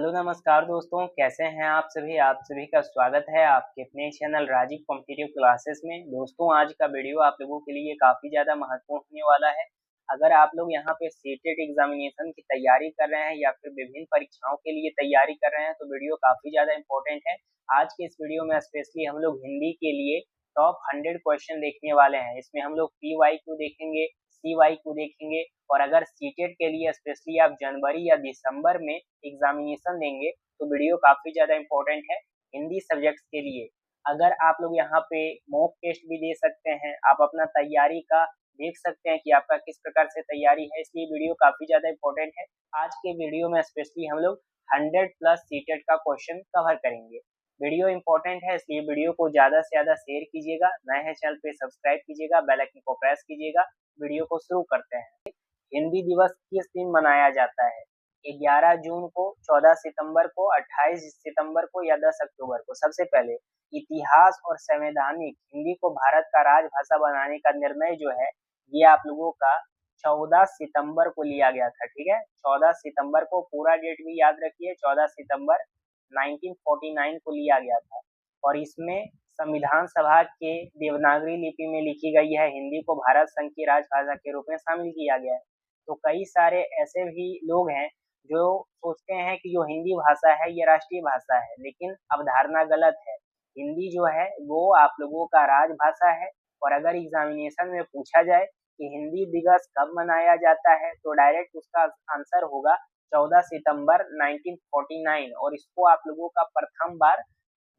Hello नमस्कार दोस्तों, कैसे हैं आप सभी। आप सभी का स्वागत है आपके अपने चैनल राजीव कॉम्पिटिटिव क्लासेस में। दोस्तों, आज का वीडियो आप लोगों के लिए काफ़ी ज़्यादा महत्वपूर्ण होने वाला है। अगर आप लोग यहाँ पे सीटेट एग्जामिनेशन की तैयारी कर रहे हैं या फिर विभिन्न परीक्षाओं के लिए तैयारी कर रहे हैं तो वीडियो काफ़ी ज़्यादा इंपॉर्टेंट है। आज के इस वीडियो में स्पेशली हम लोग हिंदी के लिए टॉप 100 क्वेश्चन देखने वाले हैं। इसमें हम लोग PYQ देखेंगे, CYQ देखेंगे, और अगर सीटेट के लिए स्पेशली आप जनवरी या दिसंबर में एग्जामिनेशन देंगे तो वीडियो काफ़ी ज़्यादा इंपॉर्टेंट है हिंदी सब्जेक्ट्स के लिए। अगर आप लोग यहाँ पे मॉक टेस्ट भी दे सकते हैं, आप अपना तैयारी का देख सकते हैं कि आपका किस प्रकार से तैयारी है, इसलिए वीडियो काफ़ी ज़्यादा इंपॉर्टेंट है। आज के वीडियो में स्पेशली हम लोग 100+ सीटेट का क्वेश्चन कवर करेंगे। वीडियो इंपॉर्टेंट है इसलिए वीडियो को ज़्यादा से ज़्यादा शेयर कीजिएगा, नए हैं चैनल पे सब्सक्राइब कीजिएगा, बेल आइकन को प्रेस कीजिएगा। वीडियो को शुरू करते हैं। हिंदी दिवस किस दिन मनाया जाता है? 11 जून को, 14 सितंबर को, 28 सितंबर को या 10 अक्टूबर को? सबसे पहले इतिहास और संवैधानिक हिंदी को भारत का राजभाषा बनाने का निर्णय जो है ये आप लोगों का 14 सितंबर को लिया गया था। ठीक है, 14 सितंबर को, पूरा डेट भी याद रखिए, 14 सितंबर 1949 को लिया गया था। और इसमें संविधान सभा के देवनागरी लिपि में लिखी गई है। हिंदी को भारत संघ की राजभाषा के रूप में शामिल किया गया है। तो कई सारे ऐसे भी लोग हैं जो सोचते हैं कि जो हिंदी भाषा है ये राष्ट्रीय भाषा है, लेकिन अवधारणा गलत है। हिंदी जो है वो आप लोगों का राजभाषा है। और अगर एग्जामिनेशन में पूछा जाए कि हिंदी दिवस कब मनाया जाता है तो डायरेक्ट उसका आंसर होगा 14 सितंबर 1949। और इसको आप लोगों का प्रथम बार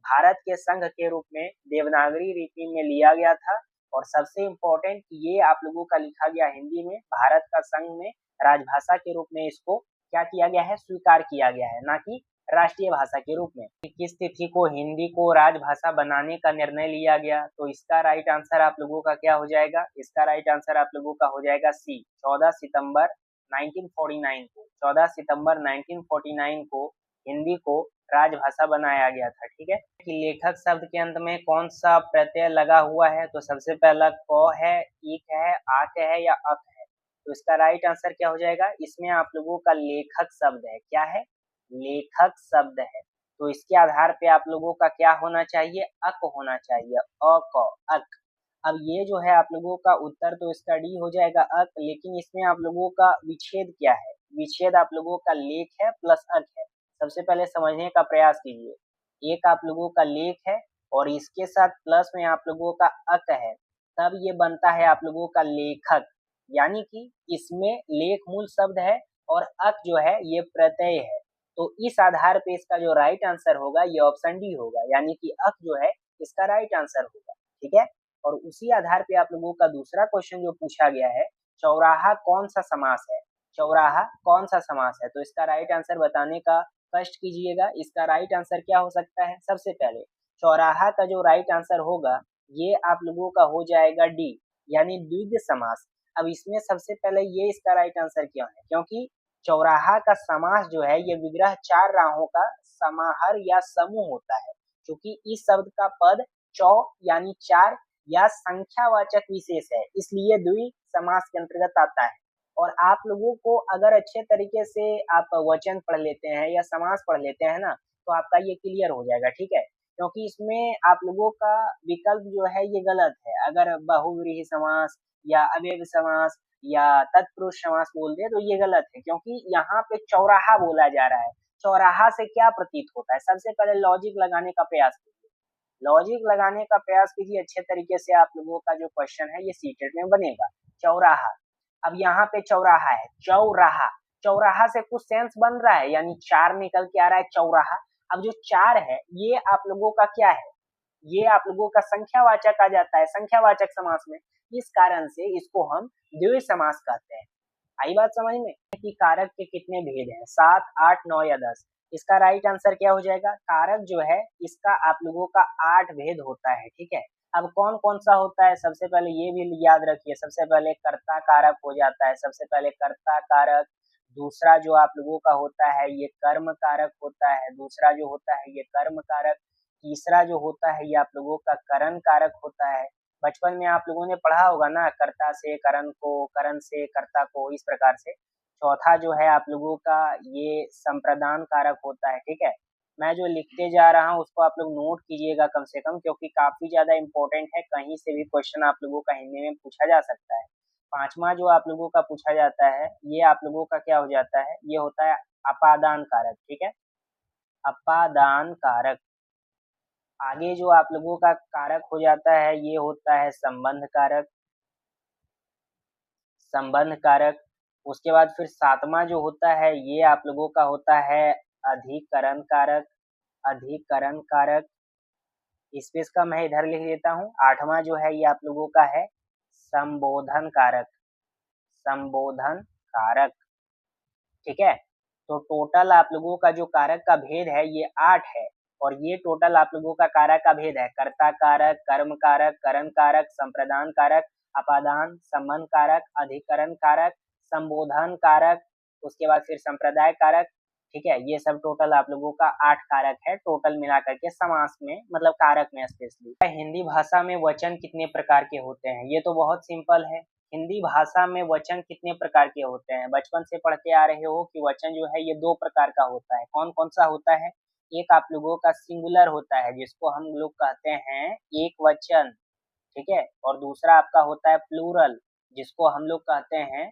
भारत के संघ के रूप में देवनागरी लिपि में लिया गया था। और सबसे इम्पोर्टेंट ये आप लोगों का लिखा गया हिंदी में, भारत का संघ में राजभाषा के रूप में इसको क्या किया गया है, स्वीकार किया गया है, ना कि राष्ट्रीय भाषा के रूप में। किस तिथि को हिंदी को राजभाषा बनाने का निर्णय लिया गया? तो इसका राइट आंसर आप लोगों का क्या हो जाएगा? इसका राइट आंसर आप लोगों का हो जाएगा सी, 14 सितंबर 1949 को। 14 सितंबर 1949 को हिंदी को राजभाषा बनाया गया था। ठीक है, कि लेखक शब्द के अंत में कौन सा प्रत्यय लगा हुआ है? तो सबसे पहला क है, ईक है, आक है या अक है? तो इसका राइट आंसर क्या हो जाएगा? इसमें आप लोगों का लेखक शब्द है। क्या है? लेखक शब्द है। तो इसके आधार पे आप लोगों का क्या होना चाहिए? अक होना चाहिए, अ क अक। अब ये जो है आप लोगों का उत्तर तो इसका डी हो जाएगा अक, लेकिन इसमें आप लोगों का विच्छेद क्या है? विच्छेद आप लोगों का लेख है प्लस अक है। सबसे पहले समझने का प्रयास कीजिए। एक आप लोगों का लेख है और इसके साथ प्लस में आप लोगों का अक है, तब ये बनता है आप लोगों का लेखक। यानी कि इसमें लेख मूल शब्द है और अक जो है ये प्रत्यय है। तो इस आधार पे इसका जो राइट आंसर होगा ये ऑप्शन डी होगा, यानी कि अक जो है इसका राइट आंसर होगा। ठीक है, और उसी आधार पे आप लोगों का दूसरा क्वेश्चन जो पूछा गया है, चौराहा कौन सा समास है? चौराहा कौन सा समास है? तो इसका राइट आंसर बताने का कष्ट कीजिएगा। इसका राइट आंसर क्या हो सकता है? सबसे पहले चौराहा का जो राइट आंसर होगा ये आप लोगों का हो जाएगा डी, यानी द्वितीय समास। अब इसमें सबसे पहले ये इसका राइट आंसर क्यों है? क्योंकि चौराहा का समास जो है ये विग्रह चार राहों का समाहार या समूह होता है। क्योंकि इस शब्द का पद चौ यानी चार या संख्यावाचक विशेष है, इसलिए द्वि समास के अंतर्गत आता है। और आप लोगों को अगर अच्छे तरीके से आप वचन पढ़ लेते हैं या समास पढ़ लेते हैं ना, तो आपका ये क्लियर हो जाएगा। ठीक है, क्योंकि इसमें आप लोगों का विकल्प जो है ये गलत है। अगर बहुव्रीहि समास या अव्यय समास या तत्पुरुष समास बोल दे तो ये गलत है, क्योंकि यहाँ पे चौराहा बोला जा रहा है। चौराहा से क्या प्रतीत होता है? सबसे पहले लॉजिक लगाने का प्रयास कीजिए। लॉजिक लगाने का प्रयास कीजिए अच्छे तरीके से, आप लोगों का जो क्वेश्चन है ये सीटेट में बनेगा। चौराहा, अब यहाँ पे चौराहा है, चौराहा, चौराहा से कुछ सेंस बन रहा है, यानी चार निकल के आ रहा है चौराहा। अब जो चार है ये आप लोगों का क्या है? ये आप लोगों का संख्यावाचक आ जाता है संख्यावाचक समास में। इस कारण से इसको हम द्वैध समास कहते हैं। आई बात समझ में कि कारक के कितने भेद हैं? 7, 8, 9 या 10? इसका राइट आंसर क्या हो जाएगा? कारक जो है इसका आप लोगों का 8 भेद होता है। ठीक है, अब कौन कौन सा होता है? सबसे पहले ये भी याद रखिए, सबसे पहले कर्ता कारक हो जाता है। सबसे पहले कर्ता कारक, दूसरा जो आप लोगों का होता है ये कर्म कारक होता है, दूसरा जो होता है ये कर्म कारक, तीसरा जो होता है ये आप लोगों का करण कारक होता है, बचपन में आप लोगों ने पढ़ा होगा ना, कर्ता से करण को, करण से कर्ता को, इस प्रकार से। चौथा जो है आप लोगों का ये संप्रदान कारक होता है, ठीक है। मैं जो लिखते जा रहा हूँ उसको आप लोग नोट कीजिएगा कम से कम, क्योंकि काफी ज्यादा इंपॉर्टेंट है, कहीं से भी क्वेश्चन आप लोगों का हिंदी में पूछा जा सकता है। पांचवा जो आप लोगों का पूछा जाता है, ये आप लोगों का क्या हो जाता है, ये होता है अपादान कारक, ठीक है। अपादान कारक। आगे जो आप लोगों का कारक हो जाता है, ये होता है संबंध कारक। संबंध कारक। उसके बाद फिर सातवां जो होता है, ये आप लोगों का होता है अधिकरण कारक। अधिकरण कारक। स्पेस का मैं इधर लिख देता हूँ। आठवां जो है ये आप लोगों का है संबोधन कारक। संबोधन कारक, ठीक है। तो टोटल आप लोगों का जो कारक का भेद है ये 8 है, और ये टोटल आप लोगों का कारक का भेद है। कर्ता कारक, कर्म कारक, करण कारक, संप्रदान कारक, अपादान, संबंध कारक, अधिकरण कारक, संबोधन कारक, उसके बाद फिर संप्रदाय कारक, ठीक है। ये सब टोटल आप लोगों का 8 कारक है, टोटल मिला करके समास में, मतलब कारक में स्पेशली। हिंदी भाषा में वचन कितने प्रकार के होते हैं, ये तो बहुत सिंपल है। हिंदी भाषा में वचन कितने प्रकार के होते हैं, बचपन से पढ़ते आ रहे हो कि वचन जो है ये 2 प्रकार का होता है। कौन कौन सा होता है? एक आप लोगों का सिंगुलर होता है, जिसको हम लोग कहते हैं एक वचन, ठीक है। और दूसरा आपका होता है प्लूरल, जिसको हम लोग कहते हैं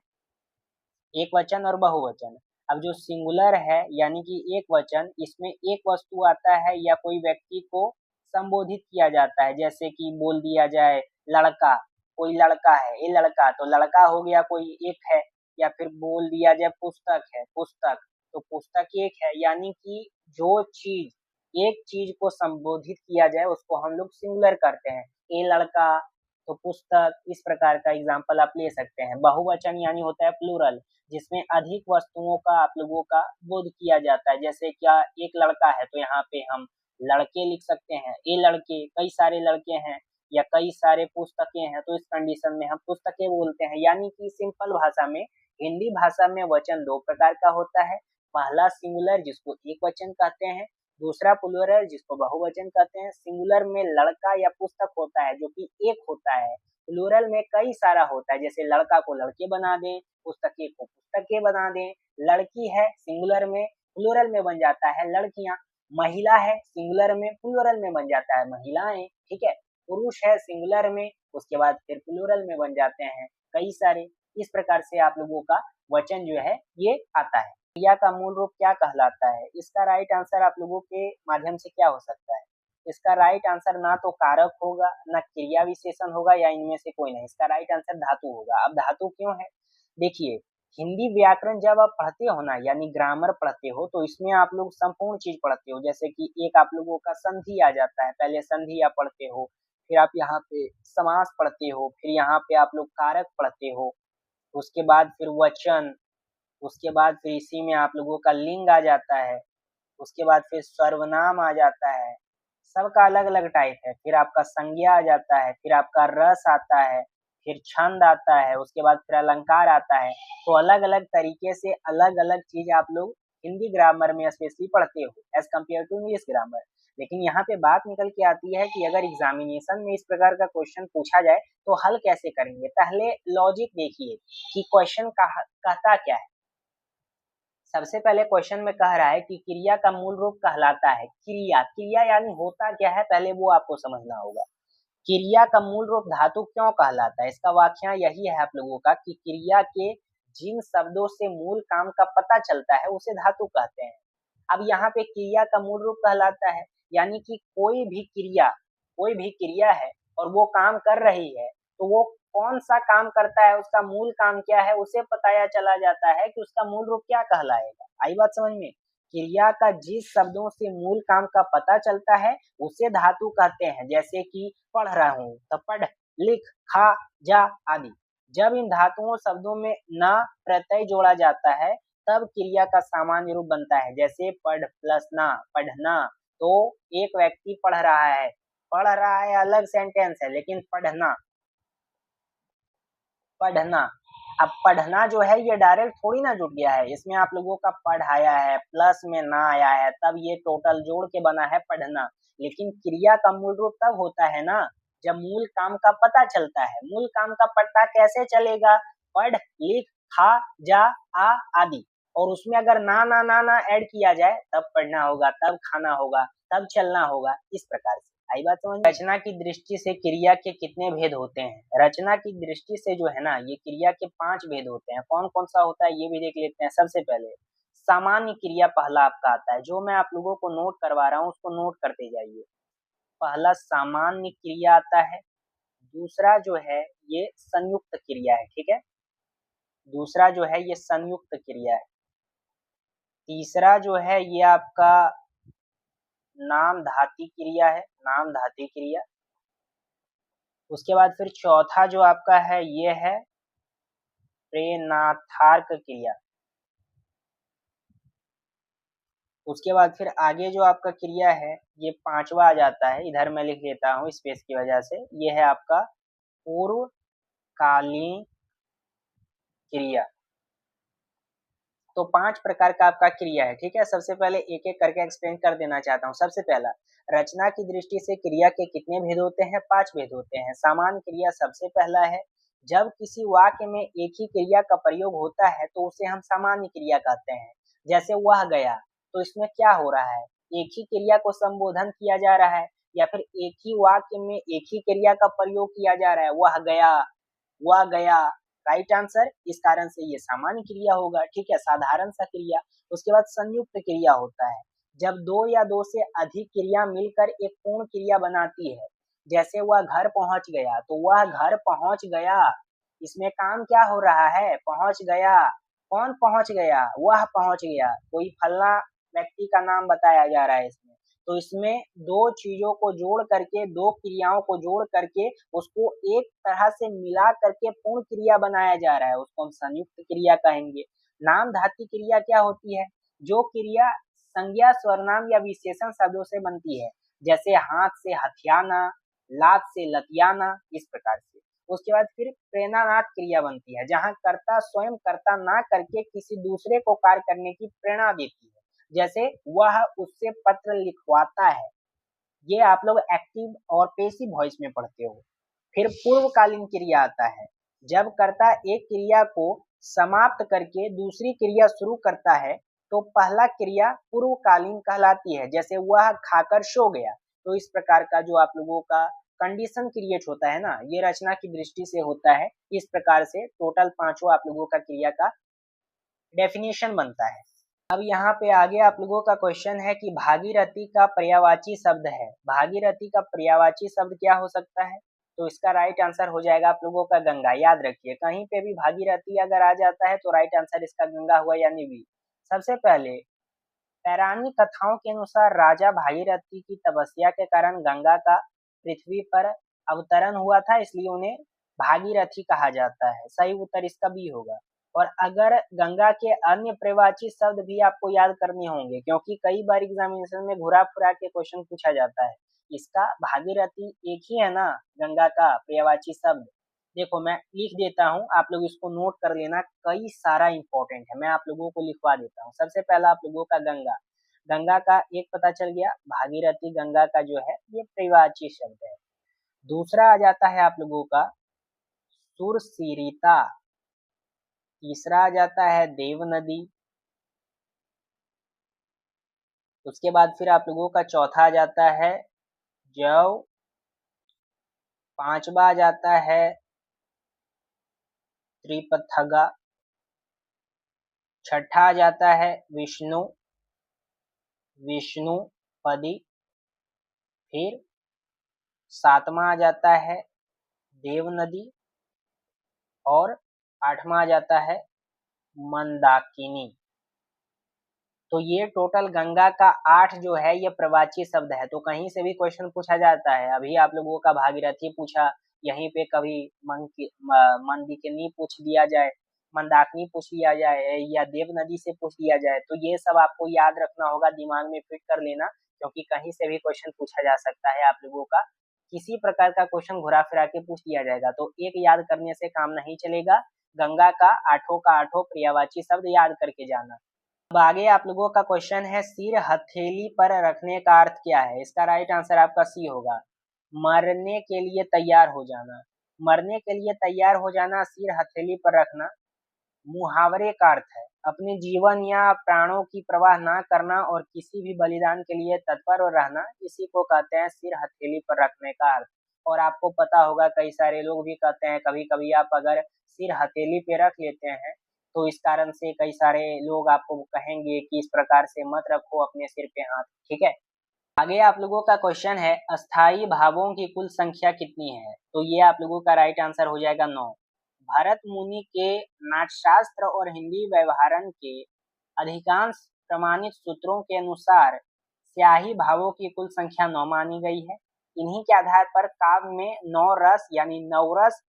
एक वचन और बहुवचन। अब जो सिंगुलर है यानी कि एक वचन, इसमें एक वस्तु आता है या कोई व्यक्ति को संबोधित किया जाता है, जैसे कि बोल दिया जाए लड़का, कोई लड़का है, ये लड़का, तो लड़का हो गया कोई एक है। या फिर बोल दिया जाए पुस्तक है, पुस्तक, तो पुस्तक एक है। यानी कि जो चीज, एक चीज को संबोधित किया जाए उसको हम लोग सिंगुलर करते हैं। ये लड़का, तो पुस्तक, इस प्रकार का एग्जाम्पल आप ले सकते हैं। बहुवचन यानी होता है प्लूरल, जिसमें अधिक वस्तुओं का आप लोगों का बोध किया जाता है। जैसे क्या एक लड़का है तो यहाँ पे हम लड़के लिख सकते हैं, ये लड़के, कई सारे लड़के हैं, या कई सारे पुस्तकें हैं, तो इस कंडीशन में हम पुस्तकें बोलते हैं। यानी कि सिंपल भाषा में, हिंदी भाषा में वचन 2 प्रकार का होता है। पहला सिंगुलर, जिसको एक वचन कहते हैं। दूसरा प्लूरल, जिसको बहुवचन कहते हैं। सिंगुलर में लड़का या पुस्तक होता है जो कि एक होता है। प्लूरल में कई सारा होता है, जैसे लड़का को लड़के बना दें, पुस्तकें को पुस्तकें बना दें। लड़की है सिंगुलर में, प्लूरल में बन जाता है लड़कियां। महिला है सिंगुलर में, प्लूरल में बन जाता है महिलाएं, ठीक है। पुरुष है सिंगुलर में, उसके बाद फिर प्लूरल में बन जाते हैं कई सारे। इस प्रकार से आप लोगों का वचन जो है ये आता है। क्रिया का मूल रूप क्या कहलाता है? इसका राइट आंसर आप लोगों के माध्यम से क्या हो सकता है? इसका राइट आंसर ना तो कारक होगा, ना क्रिया विशेषण होगा, या इनमें से कोई नहीं। इसका राइट आंसर धातु होगा। अब धातु क्यों है? देखिए, हिंदी व्याकरण जब आप पढ़ते हो ना, यानी ग्रामर पढ़ते हो, तो इसमें आप लोग संपूर्ण चीज पढ़ते हो। जैसे कि एक आप लोगों का संधि आ जाता है, पहले संधि आप पढ़ते हो, फिर आप यहाँ पे समास पढ़ते हो, फिर यहाँ पे आप लोग कारक पढ़ते हो, उसके बाद फिर वचन, उसके बाद फिर इसी में आप लोगों का लिंग आ जाता है, उसके बाद फिर सर्वनाम आ जाता है। सबका अलग अलग टाइप है। फिर आपका संज्ञा आ जाता है, फिर आपका रस आता है, फिर छंद आता है, उसके बाद फिर अलंकार आता है। तो अलग अलग तरीके से अलग अलग चीज आप लोग हिंदी ग्रामर में स्पेशली पढ़ते हो as compare to English grammar. लेकिन यहाँ पे बात निकल के आती है कि अगर एग्जामिनेशन में इस प्रकार का क्वेश्चन पूछा जाए तो हल कैसे करेंगे। पहले लॉजिक देखिए कि क्वेश्चन कहता क्या है। सबसे पहले क्वेश्चन में कह रहा है कि क्रिया का मूल रूप कहलाता है। क्रिया, क्रिया यानी होता क्या है, पहले वो आपको समझना होगा। क्रिया का मूल रूप धातु क्यों कहलाता है? इसका व्याख्या यही है आप लोगों का कि क्रिया के जिन शब्दों से मूल काम का पता चलता है उसे धातु कहते हैं। अब यहाँ पे क्रिया का मूल रूप कहलाता है, यानी कि कोई भी क्रिया है और वो काम कर रही है, तो वो कौन सा काम करता है, उसका मूल काम क्या है, उसे बताया चला जाता है कि उसका मूल रूप क्या कहलाएगा। आई बात समझ में? क्रिया का जिस शब्दों से मूल काम का पता चलता है उसे धातु कहते हैं। जैसे कि पढ़ रहा हूँ तो पढ़, लिख, खा, जा आदि। जब इन धातुओं शब्दों में न प्रत्यय जोड़ा जाता है तब क्रिया का सामान्य रूप बनता है। जैसे पढ़ प्लस ना, पढ़ना। तो एक व्यक्ति पढ़ रहा है, पढ़ रहा है अलग सेंटेंस है, लेकिन पढ़ना, पढ़ना, अब पढ़ना जो है ये डायरेक्ट थोड़ी ना जुड़ गया है, इसमें आप लोगों का पढ़ आया है, प्लस में ना आया है, तब ये टोटल जोड़ के बना है पढ़ना। लेकिन क्रिया का मूल रूप तब होता है ना जब मूल काम का पता चलता है। मूल काम का पता कैसे चलेगा? पढ़, लिख, खा, जा, आ आदि। और उसमें अगर ना ऐड किया जाए तब पढ़ना होगा, तब खाना होगा, तब चलना होगा, इस प्रकार से। आई बात समझ? रचना की दृष्टि से क्रिया के कितने भेद होते हैं? रचना की दृष्टि से जो है ना, ये क्रिया के 5 भेद होते हैं। कौन कौन सा होता है ये भी देख लेते हैं। सबसे पहले सामान्य क्रिया पहला आपका आता है, जो मैं आप लोगों को नोट करवा रहा हूँ उसको नोट करते जाइए। पहला सामान्य क्रिया आता है। दूसरा जो है ये संयुक्त क्रिया है, ठीक है। दूसरा जो है ये संयुक्त क्रिया है। तीसरा जो है ये आपका नामधाती क्रिया है, नामधाती क्रिया। उसके बाद फिर चौथा जो आपका है ये है प्रेरणार्थक क्रिया। उसके बाद फिर आगे जो आपका क्रिया है ये 5वां आ जाता है, इधर मैं लिख लेता हूँ स्पेस की वजह से। ये है आपका पूर्वकालीन क्रिया। तो 5 प्रकार का आपका क्रिया है, ठीक है। सबसे पहले एक एक करके एक्सप्लेन कर देना चाहता हूँ। सबसे पहला, रचना की दृष्टि से क्रिया के कितने भेद होते हैं? 5 भेद होते हैं। सामान्य क्रिया सबसे पहला है। जब किसी वाक्य में एक ही क्रिया का प्रयोग होता है तो उसे हम सामान्य क्रिया कहते हैं। जैसे वह गया, तो इसमें क्या हो रहा है? एक ही क्रिया को संबोधन किया जा रहा है, या फिर एक ही वाक्य में एक ही क्रिया का प्रयोग किया जा रहा है। वह गया, वह गया, राइट आंसर। इस कारण से ये सामान्य क्रिया होगा, ठीक है, साधारण सा क्रिया। उसके बाद संयुक्त क्रिया होता है, जब 2 या 2 से अधिक क्रिया मिलकर एक पूर्ण क्रिया बनाती है। जैसे वह घर पहुंच गया, तो वह घर पहुंच गया, इसमें काम क्या हो रहा है? पहुंच गया। कौन पहुंच गया? वह पहुंच गया। कोई फलना व्यक्ति का नाम बताया जा रहा है इसमें। तो इसमें 2 चीजों को जोड़ करके, 2 क्रियाओं को जोड़ करके उसको एक तरह से मिला करके पूर्ण क्रिया बनाया जा रहा है, उसको हम संयुक्त क्रिया कहेंगे। नामधाती क्रिया क्या होती है? जो क्रिया संज्ञा, सर्वनाम या विशेषण शब्दों से बनती है। जैसे हाथ से हथियाना, लात से लतियाना, इस प्रकार से। उसके बाद फिर प्रेरणानाथ क्रिया बनती है, जहाँ कर्ता स्वयं कर्ता ना करके किसी दूसरे को कार्य करने की प्रेरणा देती है। जैसे वह उससे पत्र लिखवाता है। ये आप लोग एक्टिव और पैसिव वॉइस में पढ़ते हो। फिर पूर्वकालीन क्रिया आता है, जब कर्ता एक क्रिया को समाप्त करके दूसरी क्रिया शुरू करता है तो पहला क्रिया पूर्वकालीन कहलाती है। जैसे वह खाकर सो गया। तो इस प्रकार का जो आप लोगों का कंडीशन क्रिएट होता है ना, ये रचना की दृष्टि से होता है। इस प्रकार से टोटल 5 आप लोगों का क्रिया का डेफिनेशन बनता है। अब यहाँ पे आगे आप लोगों का क्वेश्चन है कि भागीरथी का पर्यायवाची शब्द है। भागीरथी का पर्यायवाची शब्द क्या हो सकता है? तो इसका राइट आंसर हो जाएगा आप लोगों का गंगा। याद रखिए, कहीं पे भी भागीरथी अगर आ जाता है तो राइट आंसर इसका गंगा हुआ, यानी बी। सबसे पहले पौराणिक कथाओं के अनुसार राजा भागीरथी की तपस्या के कारण गंगा का पृथ्वी पर अवतरण हुआ था, इसलिए उन्हें भागीरथी कहा जाता है। सही उत्तर इसका बी होगा। और अगर गंगा के अन्य पर्यायवाची शब्द भी आपको याद करने होंगे, क्योंकि कई बार एग्जामिनेशन में घुरा फिरा के क्वेश्चन पूछा जाता है। इसका भागीरथी एक ही है ना गंगा का पर्यायवाची शब्द। देखो मैं लिख देता हूँ, आप लोग इसको नोट कर लेना, कई सारा इंपॉर्टेंट है। मैं आप लोगों को लिखवा देता हूँ। सबसे पहला आप लोगों का गंगा, गंगा का एक पता चल गया। भागीरथी गंगा का जो है ये पर्यायवाची शब्द है। दूसरा आ जाता है आप लोगों का सुरसिरिता। तीसरा आ जाता है देव नदी। उसके बाद फिर आप लोगों का चौथा आ जाता है जव। पांचवा आ जाता है त्रिपथगा। छठा आ जाता है विष्णु, विष्णुपदी। फिर सातवां आ जाता है देव नदी। और आठवां आ जाता है मंदाकिनी। तो ये टोटल गंगा का 8 जो है ये प्रवाची शब्द है। तो कहीं से भी क्वेश्चन पूछा जाता है। अभी आप लोगों का भागीरथी पूछा, यहीं पे कभी मंदाकिनी पूछ दिया जाए, मंदाकिनी पूछ लिया जाए, या देव नदी से पूछ लिया जाए, तो ये सब आपको याद रखना होगा, दिमाग में फिट कर लेना, क्योंकि कहीं से भी क्वेश्चन पूछा जा सकता है। आप लोगों का किसी प्रकार का क्वेश्चन घुरा फिरा के पूछ लिया जाएगा, तो एक याद करने से काम नहीं चलेगा। गंगा का आठों पर्यायवाची शब्द याद करके जाना। अब आगे आप लोगों का क्वेश्चन है, सिर हथेली पर रखने का अर्थ क्या है? इसका राइट आंसर आपका सी होगा। मरने के लिए तैयार हो जाना। मरने के लिए तैयार हो जाना, सिर हथेली पर रखना मुहावरे का अर्थ है अपने जीवन या प्राणों की परवाह ना करना और किसी भी बलिदान के लिए तत्पर रहना, इसी को कहते हैं सिर हथेली पर रखने का अर्थ। और आपको पता होगा कई सारे लोग भी कहते हैं, कभी कभी आप अगर सिर हथेली पे रख लेते हैं तो इस कारण से कई सारे लोग आपको कहेंगे कि इस प्रकार से मत रखो अपने सिर पे हाथ, ठीक है। आगे आप लोगों का क्वेश्चन है अस्थाई भावों की कुल संख्या कितनी है, तो ये आप लोगों का राइट आंसर हो जाएगा 9। भरत मुनि के नाट्यशास्त्र और हिंदी व्यवहारण के अधिकांश प्रमाणित सूत्रों के अनुसार स्याही भावों की कुल संख्या 9 मानी गई है। इन्हीं के आधार पर काव्य में 9 रस यानी नवरस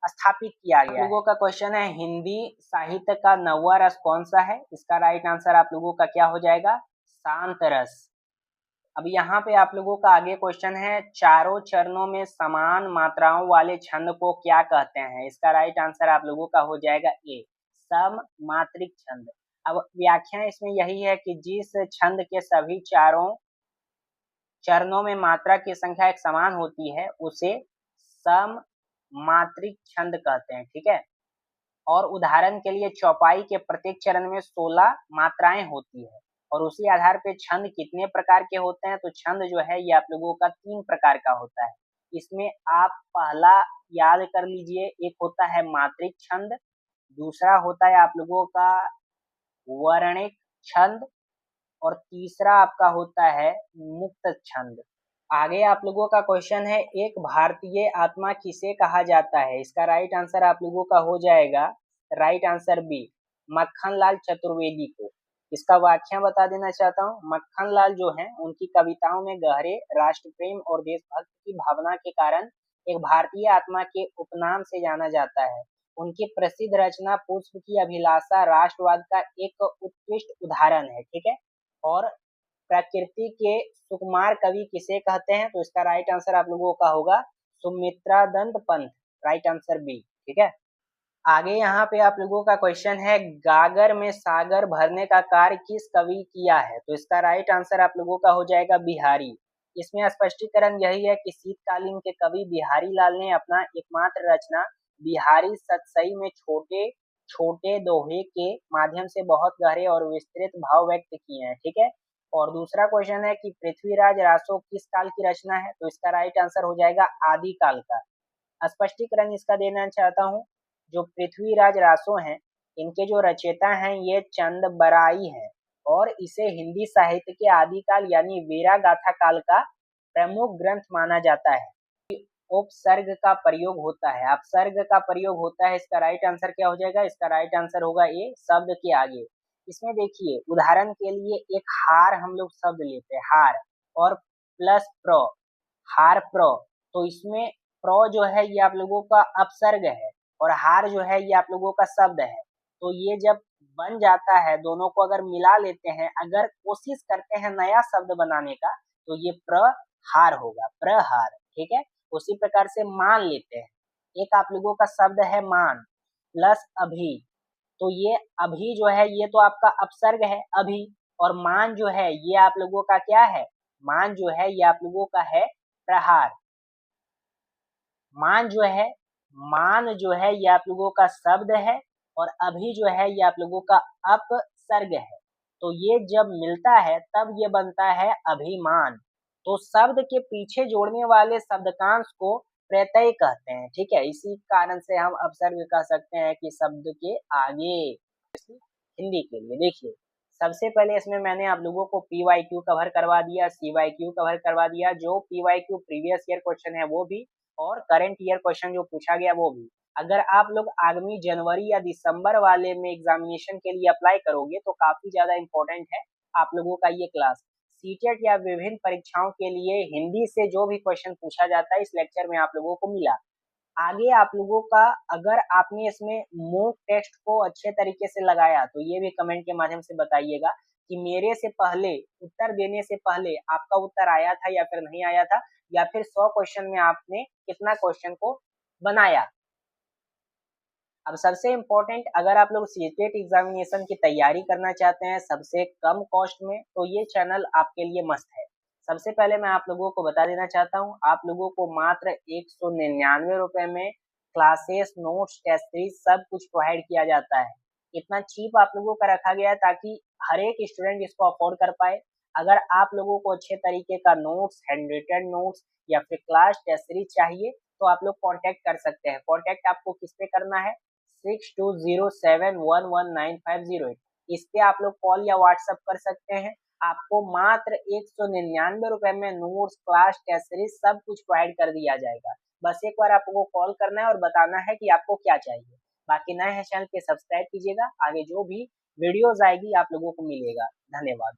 स्थापित किया गया है। आप लोगों का क्वेश्चन है हिंदी साहित्य का 9वां रस कौन सा है, इसका राइट आंसर आप लोगों का क्या हो जाएगा, शांत रस। अब यहाँ पे आप लोगों का आगे क्वेश्चन है चारों चरणों में समान मात्राओं वाले छंद को क्या कहते हैं, इसका राइट आंसर आप लोगों का हो जाएगा ए, सम मात्रिक छंद। अब व्याख्या इसमें यही है कि जिस छंद के सभी चारों चरणों में मात्रा की संख्या एक समान होती है उसे सम मात्रिक छंद कहते हैं, ठीक है। और उदाहरण के लिए चौपाई के प्रत्येक चरण में 16 मात्राएं होती है और उसी आधार पे छंद कितने प्रकार के होते हैं, तो छंद जो है ये आप लोगों का 3 प्रकार का होता है। इसमें आप पहला याद कर लीजिए, एक होता है मात्रिक छंद, दूसरा होता है आप लोगों का वर्णिक छंद और तीसरा आपका होता है मुक्त छंद। आगे आप लोगों का क्वेश्चन है एक भारतीय आत्मा किसे कहा जाता है, इसका राइट आंसर आप लोगों का हो जाएगा right answer B, Makhanlal Chaturvedi को। इसका व्याख्या बता देना चाहता हूँ। मक्खनलाल जो हैं उनकी कविताओं में गहरे राष्ट्र प्रेम और देशभक्ति की भावना के कारण एक भारतीय आत्मा के उपनाम से जाना जाता है। उनकी प्रसिद्ध रचना पुष्प की अभिलाषा राष्ट्रवाद का एक उत्कृष्ट उदाहरण है, ठीक है। और प्रकृति के सुकुमार कवि किसे कहते हैं, तो इसका राइट आंसर आप लोगों का होगा Sumitranand Pant, right answer B, ठीक है। आगे यहाँ पे आप लोगों का क्वेश्चन है गागर में सागर भरने का कार्य किस कवि किया है, तो इसका राइट आंसर आप लोगों का हो जाएगा बिहारी। इसमें स्पष्टीकरण यही है कि शीतकालीन के कवि बिहारी लाल ने अपना एकमात्र रचना बिहारी सतसई में छोटे छोटे दोहे के माध्यम से बहुत गहरे और विस्तृत भाव व्यक्त किए हैं, ठीक है। और दूसरा क्वेश्चन है कि पृथ्वीराज रासो किस काल की रचना है, तो इसका राइट आंसर हो जाएगा आदि काल का। स्पष्टीकरण इसका देना चाहता हूँ, जो पृथ्वीराज रासो हैं इनके जो रचयिता हैं ये चंद बराई हैं और इसे हिंदी साहित्य के आदिकाल यानी वीरा गाथा काल का प्रमुख ग्रंथ माना जाता है। उपसर्ग का प्रयोग होता है, अपसर्ग का प्रयोग होता है, इसका राइट आंसर क्या हो जाएगा, इसका राइट आंसर होगा ए, शब्द के आगे। इसमें देखिए उदाहरण के लिए एक हार हम लोग शब्द लेते हैं, हार और प्लस प्र, हार प्र, तो इसमें प्र जो है ये आप लोगों का अपसर्ग है और हार जो है ये आप लोगों का शब्द है। तो ये जब बन जाता है, दोनों को अगर मिला लेते हैं, अगर कोशिश करते हैं नया शब्द बनाने का, तो ये प्रहार होगा, प्रहार, ठीक है। उसी प्रकार से मान लेते हैं, एक आप लोगों का शब्द है मान प्लस अभी, तो ये अभी जो है ये तो आपका अपसर्ग है अभी, और मान जो है ये आप लोगों का क्या है, मान जो है ये आप लोगों का है प्रहार। मान जो है ये आप लोगों का शब्द है और अभी जो है ये आप लोगों का अपसर्ग है। तो ये जब मिलता है तब ये बनता है अभिमान। तो शब्द के पीछे जोड़ने वाले शब्दकांश को प्रत्यय कहते हैं, ठीक है। इसी कारण से हम अपसर्ग कह सकते हैं कि शब्द के आगे। हिंदी के लिए देखिए सबसे पहले इसमें मैंने आप लोगों को PYQ कवर करवा दिया, CYQ कवर करवा दिया, जो PYQ प्रीवियस ईयर क्वेश्चन है वो भी और करंट ईयर क्वेश्चन जो पूछा गया वो भी। अगर आप लोग आगामी जनवरी या दिसंबर वाले में एग्जामिनेशन के लिए अप्लाई करोगे तो काफी ज्यादा इम्पोर्टेंट है आप लोगों का ये क्लास। सीटेट या विभिन्न परीक्षाओं के लिए हिंदी से जो भी क्वेश्चन पूछा जाता है इस लेक्चर में आप लोगों को मिला। आगे आप लोगों का अगर आपने इसमें मॉक टेस्ट को अच्छे तरीके से लगाया तो ये भी कमेंट के माध्यम से बताइएगा कि मेरे से पहले उत्तर देने से पहले आपका उत्तर आया था या फिर नहीं आया था, या फिर 100 क्वेश्चन में आपने कितना क्वेश्चन को बनाया। अब सबसे इम्पोर्टेंट, अगर आप लोग सीटेट एग्जामिनेशन की तैयारी करना चाहते हैं सबसे कम कॉस्ट में, तो ये चैनल आपके लिए मस्त है। सबसे पहले मैं आप लोगों को बता देना चाहता हूँ, आप लोगों को मात्र 199 रुपए में क्लासेस, नोट्स, टेस्ट सीरीज सब कुछ प्रोवाइड किया जाता है। इतना चीप आप लोगों का रखा गया है ताकि हर एक स्टूडेंट इसको अफोर्ड कर पाए। अगर आप लोगों को अच्छे तरीके का नोट्स, हैंड रिटन नोट्स या फिर क्लास टेस्ट सीरीज चाहिए तो आप लोग कांटेक्ट कर सकते हैं। कांटेक्ट आपको किस पे करना है? 6207119508। इस पे आप लोग कॉल या व्हाट्सएप कर सकते हैं। आपको मात्र 199 रुपए में नोट्स, क्लास, टेस्ट सीरीज सब कुछ प्रोवाइड कर दिया जाएगा। बस एक बार आपको कॉल करना है और बताना है कि आपको क्या चाहिए। बाकी नए हैं चैनल पे सब्सक्राइब कीजिएगा, आगे जो भी वीडियोस आएगी आप लोगों को मिलेगा। धन्यवाद।